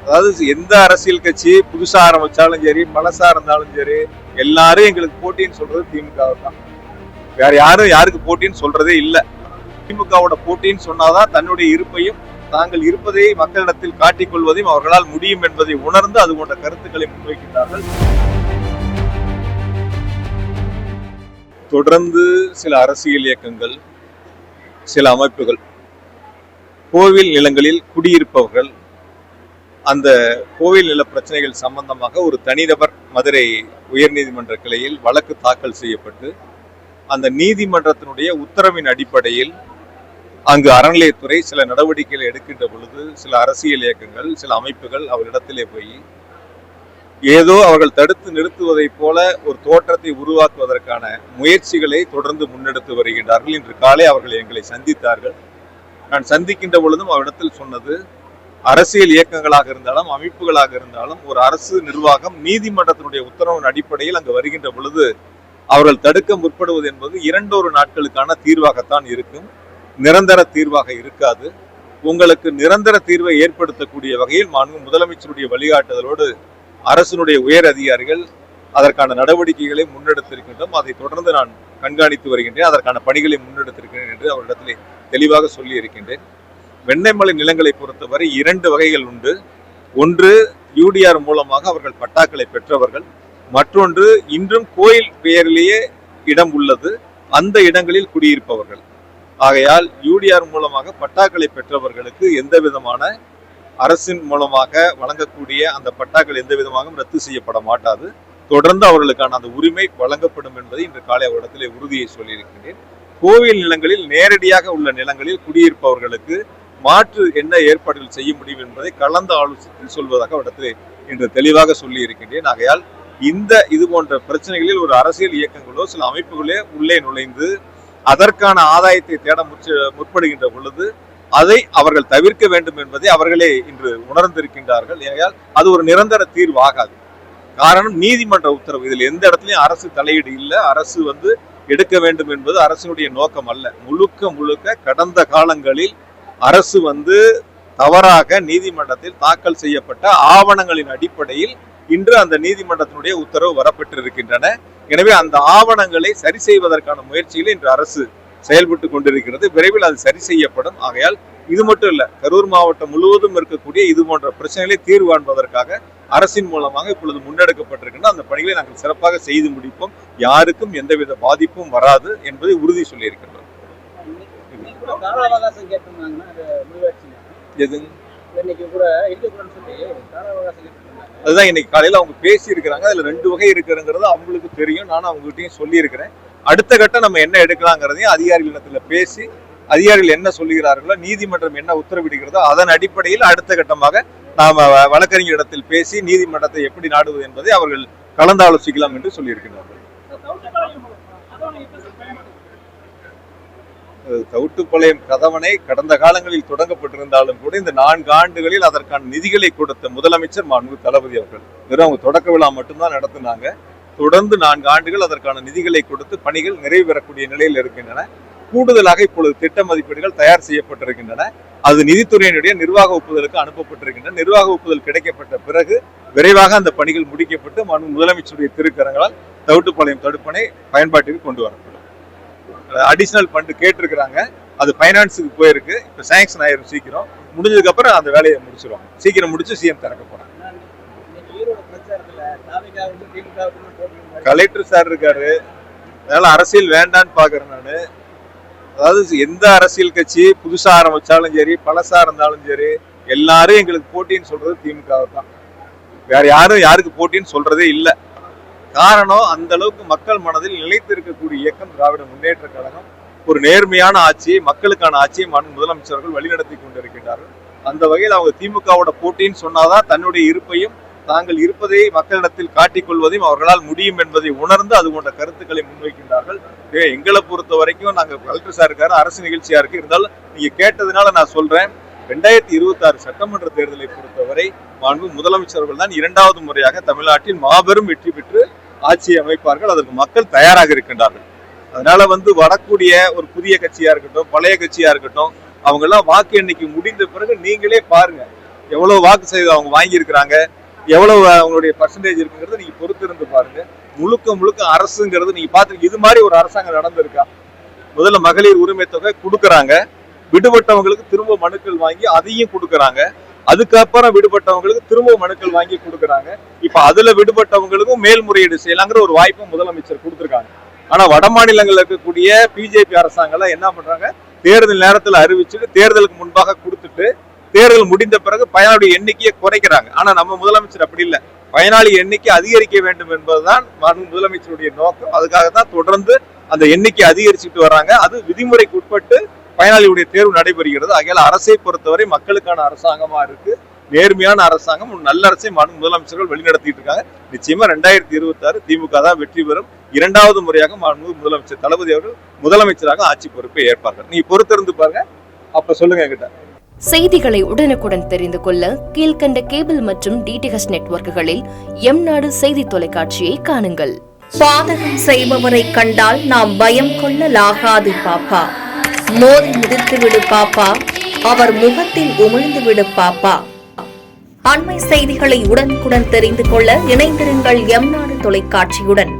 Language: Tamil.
அதாவது எந்த அரசியல் கட்சி புதுசா ஆரம்பிச்சாலும் சரி, பழசா இருந்தாலும் சரி, எல்லாரும் எங்களுக்கு போட்டின்னு சொல்றது திமுக தான். வேற யாரும் யாருக்கு போட்டின்னு சொல்றதே இல்லை. திமுகவோட போட்டின்னு சொன்னாதான் தன்னுடைய இருப்பையும் தாங்கள் இருப்பதை மக்களிடத்தில் காட்டிக் கொள்வதையும் அவர்களால் முடியும் என்பதை உணர்ந்து அது போன்ற கருத்துக்களை முன்வைக்கின்றார்கள். தொடர்ந்து சில அரசியல் இயக்கங்கள், சில அமைப்புகள் கோவில் நிலங்களில் குடியிருப்பவர்கள் அந்த கோவில் நில பிரச்சனைகள் சம்பந்தமாக ஒரு தனிநபர் மதுரை உயர்நீதிமன்ற கிளையில் வழக்கு தாக்கல் செய்யப்பட்டு அந்த நீதிமன்றத்தினுடைய உத்தரவின் அடிப்படையில் அங்கு அறநிலையத்துறை சில நடவடிக்கைகளை எடுக்கின்ற பொழுது சில அரசியல் இயக்கங்கள், சில அமைப்புகள் அவரிடத்திலே போய் ஏதோ அவர்கள் தடுத்து நிறுத்துவதைப் போல ஒரு தோற்றத்தை உருவாக்குவதற்கான முயற்சிகளை தொடர்ந்து முன்னெடுத்து வருகின்றார்கள். இன்று காலை அவர்கள் எங்களை சந்தித்தார்கள். நான் சந்திக்கின்ற பொழுதும் அவரிடத்தில் சொன்னது, அரசியல் இயக்கங்களாக இருந்தாலும் அமைப்புகளாக இருந்தாலும் ஒரு அரசு நிர்வாகம் நீதிமன்றத்தினுடைய உத்தரவின் அடிப்படையில் அங்கு வருகின்ற பொழுது அவர்கள் தடுக்க முற்படுவது என்பது 2 நாட்களுக்கான தீர்வாகத்தான் இருக்கும், நிரந்தர தீர்வாக இருக்காது. உங்களுக்கு நிரந்தர தீர்வை ஏற்படுத்தக்கூடிய வகையில் மாண்பு முதலமைச்சருடைய வழிகாட்டுதலோடு அரசினுடைய உயர் அதிகாரிகள் அதற்கான நடவடிக்கைகளை முன்னெடுத்திருக்கின்றோம். அதை தொடர்ந்து நான் கண்காணித்து வருகின்றேன். அதற்கான பணிகளை முன்னெடுத்திருக்கிறேன் என்று அவரிடத்திலே தெளிவாக சொல்லி இருக்கின்றேன். வெண்ணெய்மலை நிலங்களை பொறுத்தவரை 2 வகைகள் உண்டு. ஒன்று யூடிஆர் மூலமாக அவர்கள் பட்டாக்களை பெற்றவர்கள், மற்றொன்று இன்றும் கோயில் பெயரிலேயே இடம் உள்ளது, அந்த இடங்களில் குடியிருப்பவர்கள். ஆகையால் யூடிஆர் மூலமாக பட்டாக்களை பெற்றவர்களுக்கு எந்த விதமான அரசின் மூலமாக வழங்கக்கூடிய அந்த பட்டாக்கள் எந்த விதமாகவும் ரத்து செய்யப்பட மாட்டாது. தொடர்ந்து அவர்களுக்கான அந்த உரிமை வழங்கப்படும் என்பதை இன்று காலை அவரிடத்திலே உறுதியை சொல்லியிருக்கின்றேன். கோவில் நிலங்களில் நேரடியாக உள்ள நிலங்களில் குடியிருப்பவர்களுக்கு மாற்று என்ன ஏற்பாடுகள் செய்ய முடியும் என்பதை கலந்து ஆலோசித்து சொல்வதாக அவரிடத்திலே இன்று தெளிவாக சொல்லி இருக்கின்றேன். ஆகையால் இது போன்ற பிரச்சனைகளில் ஒரு அரசியல் இயக்கங்களோ சில அமைப்புகளே உள்ளே நுழைந்து அதற்கான ஆதாயத்தை தேட முற்படுகின்ற பொழுது அதை அவர்கள் தவிர்க்க வேண்டும் என்பதை அவர்களே இன்று உணர்ந்திருக்கின்றார்கள். ஏனென்றால் அது ஒரு நிரந்தர தீர்வு ஆகாது. காரணம், நீதிமன்ற உத்தரவு. இதில் எந்த இடத்துலையும் அரசு தலையீடு இல்லை. அரசு எடுக்க வேண்டும் என்பது அரசினுடைய நோக்கம் அல்ல. முழுக்க கடந்த காலங்களில் அரசு தவறாக நீதிமன்றத்தில் தாக்கல் செய்யப்பட்ட ஆவணங்களின் அடிப்படையில் இன்று அந்த நீதிமன்றத்தினுடைய உத்தரவு வரப்பட்டிருக்கின்றன. எனவே அந்த ஆவணங்களை சரி செய்வதற்கான முயற்சியில் இன்று அரசு செயல்பட்டு கொண்டிருக்கிறது. விரைவில் அது சரி செய்யப்படும். ஆகையால் இது மட்டும் இல்ல, கரூர் மாவட்டம் முழுவதும் இருக்கக்கூடிய இது போன்ற பிரச்சனைகளை தீர்வு காண்பதற்காக அரசின் மூலமாக இப்பொழுது முன்னெடுக்கப்பட்டிருக்கின்ற அந்த பணிகளை நாங்கள் சிறப்பாக செய்து முடிப்போம். யாருக்கும் எந்தவித பாதிப்பும் வராது என்பதை உறுதி சொல்லி இருக்கின்றோம். அதுதான் இன்னைக்கு காலையில அவங்க பேசி இருக்கிறாங்க. அதுல 2 வகை இருக்கிறது அவங்களுக்கு தெரியும். நானும் அவங்ககிட்டயும் சொல்லி இருக்கிறேன். அடுத்த கட்டம் நம்ம என்ன எடுக்கலாங்கிறதையும் அதிகாரிகளிடத்துல பேசி அதிகாரிகள் என்ன சொல்லுகிறார்களோ, நீதிமன்றம் என்ன உத்தரவிடுகிறதோ அதன் அடிப்படையில் அடுத்த கட்டமாக நாம வழக்கறிஞரிடத்தில் பேசி நீதிமன்றத்தை எப்படி நாடுவது என்பதை அவர்கள் கலந்து ஆலோசிக்கலாம் என்று சொல்லியிருக்கிறார்கள். தவுட்டுப்பாளையம் கதவணை கடந்த காலங்களில் தொடங்கப்பட்டிருந்தாலும் கூட இந்த 4 ஆண்டுகளில் அதற்கான நிதிகளை கொடுத்த முதலமைச்சர் மாண்பு தளபதி அவர்கள் வெறும் அவங்க தொடக்க விழா மட்டும்தான் நடத்தினாங்க. தொடர்ந்து 4 ஆண்டுகள் அதற்கான நிதிகளை கொடுத்து பணிகள் நிறைவு பெறக்கூடிய நிலையில் இருக்கின்றன. கூடுதலாக இப்பொழுது திட்ட மதிப்பீடுகள் தயார் செய்யப்பட்டிருக்கின்றன. அது நிதித்துறையினுடைய நிர்வாக ஒப்புதலுக்கு அனுப்பப்பட்டிருக்கின்றன. நிர்வாக ஒப்புதல் கிடைக்கப்பட்ட பிறகு விரைவாக அந்த பணிகள் முடிக்கப்பட்டு முதலமைச்சருடைய திருக்கரங்களால் தவுட்டுப்பாளையம் தடுப்பணை பயன்பாட்டிற்கு கொண்டு வரப்படும். அடிஷனல் ஃபண்ட் கேட்டிருக்கிறாங்க. அது பைனான்ஸுக்கு போயிருக்கு. இப்ப சாங்ஷன் ஆயிரும். சீக்கிரம் முடிஞ்சதுக்கு அப்புறம் அந்த வேலையை முடிச்சிருவாங்க. சீக்கிரம் முடிச்சு சிஎம் திறக்க போறாங்க. கலெக்டர் சார் இருக்காரு. அதனால அரசியல் வேண்டான்னு பாக்குறேன் நானு. அதாவது எந்த அரசியல் கட்சி புதுசா ஆரம்பிச்சாலும் சரி, பழசா இருந்தாலும் சரி, எல்லாரும் எங்களுக்கு போட்டின்னு சொல்றது திமுக தான். வேற யாரும் யாருக்கு போட்டின்னு சொல்றதே இல்லை. காரணம், அந்த அளவுக்கு மக்கள் மனதில் நிலைத்து இருக்கக்கூடிய இயக்கம் திராவிட முன்னேற்ற கழகம். ஒரு நேர்மையான ஆட்சியை, மக்களுக்கான ஆட்சியை முதலமைச்சர்கள் வழிநடத்தி கொண்டிருக்கின்றார்கள். அந்த வகையில் அவங்க திமுகவோட போட்டின்னு சொன்னாதான் தன்னுடைய இருப்பையும் தாங்கள் இருப்பதை மக்களிடத்தில் காட்டிக் கொள்வதையும் அவர்களால் முடியும் என்பதை உணர்ந்து அது போன்ற கருத்துக்களை முன்வைக்கின்றார்கள். எங்களை பொறுத்த வரைக்கும் நாங்கள் கலெக்டர் சார் இருக்காரு, அரசு நிகழ்ச்சியா இருக்கு. இருந்தாலும் நீங்க கேட்டதுனால நான் சொல்றேன், 2026 சட்டமன்ற தேர்தலை பொறுத்தவரை மாண்பு முதலமைச்சர்கள் தான் 2வது முறையாக தமிழ்நாட்டில் மாபெரும் வெற்றி பெற்று ஆட்சியை அமைப்பார்கள். அதற்கு மக்கள் தயாராக இருக்கின்றார்கள். அதனால வரக்கூடிய ஒரு புதிய கட்சியா இருக்கட்டும், பழைய கட்சியா இருக்கட்டும், அவங்க எல்லாம் வாக்கு எண்ணிக்கை முடிந்த பிறகு நீங்களே பாருங்க, எவ்வளவு வாக்கு செய்து அவங்க வாங்கி இருக்கிறாங்க, எவ்வளவு அவங்களுடைய பர்சன்டேஜ் இருக்குங்கிறத நீங்க பொறுத்து இருந்து பாருங்க. முழுக்க முழுக்க அரசுங்கிறது நீங்க பாத்துருக்கீங்க. இது மாதிரி ஒரு அரசாங்கம் நடந்திருக்கா? முதல்ல மகளிர் உரிமை தொகை கொடுக்கறாங்க, விடுபட்டவங்களுக்கு திரும்ப மனுக்கள் வாங்கி அதையும் கொடுக்கறாங்க, அதுக்கப்புறம் விடுபட்டவங்களுக்கு திரும்ப மனுக்கள் வாங்கி கொடுக்கறாங்க. இப்ப அதுல விடுபட்டவங்களுக்கும் மேல்முறையீடு செய்யலாங்கிற ஒரு வாய்ப்பு முதலமைச்சர் கொடுத்திருக்காங்க. ஆனா வட மாநிலங்கள்ல இருக்கக்கூடிய பிஜேபி அரசாங்கம் என்ன பண்றாங்க, தேர்தல் நேரத்தில் அறிவிச்சுட்டு தேர்தலுக்கு முன்பாக கொடுத்துட்டு தேர்தல் முடிந்த பிறகு பயனாளி எண்ணிக்கையை குறைக்கிறாங்க. ஆனா நம்ம முதலமைச்சர் அப்படி இல்லை, பயனாளி எண்ணிக்கை அதிகரிக்க வேண்டும் என்பதுதான் முதலமைச்சருடைய நோக்கம். அதுக்காக தான் தொடர்ந்து அந்த எண்ணிக்கை அதிகரிச்சுட்டு வர்றாங்க. அது விதிமுறைக்கு உட்பட்டு பயனாளியுடைய தேர்வு நடைபெறுகிறது. ஆகையால் அரசை பொறுத்தவரை மக்களுக்கான அரசாங்கமா இருக்கு, நேர்மையான அரசாங்கம், நல்ல அரசை முதலமைச்சர்கள் வழிநடத்திட்டு இருக்காங்க. நிச்சயமா 2026 திமுக தான் வெற்றி பெறும். 2வது முறையாக முதலமைச்சர் தளபதி அவர்கள் முதலமைச்சராக ஆட்சி பொறுப்பை ஏற்பார்கள். நீ பொறுத்திருந்து பாருங்க, அப்ப சொல்லுங்க என்கிட்ட. செய்திகளை உடனுக்குடன் தெரிந்து கொள்ள கீழ்கண்ட கேபிள் மற்றும் டிடிஹெச் நெட்வொர்க்குகளில் எம்நாடு செய்தி தொலைக்காட்சியை காணுங்கள். பாதகம் செய்பவரை கண்டால் நாம் பயம் கொள்ளலாகாது பாப்பா. மோதி மிதித்து விடு பாப்பா, அவர் முகத்தில் உமிழ்ந்து விடு பாப்பா. அண்மை செய்திகளை உடனுக்குடன் தெரிந்து கொள்ள இணைந்திருங்கள் எம்நாடு தொலைக்காட்சியுடன்.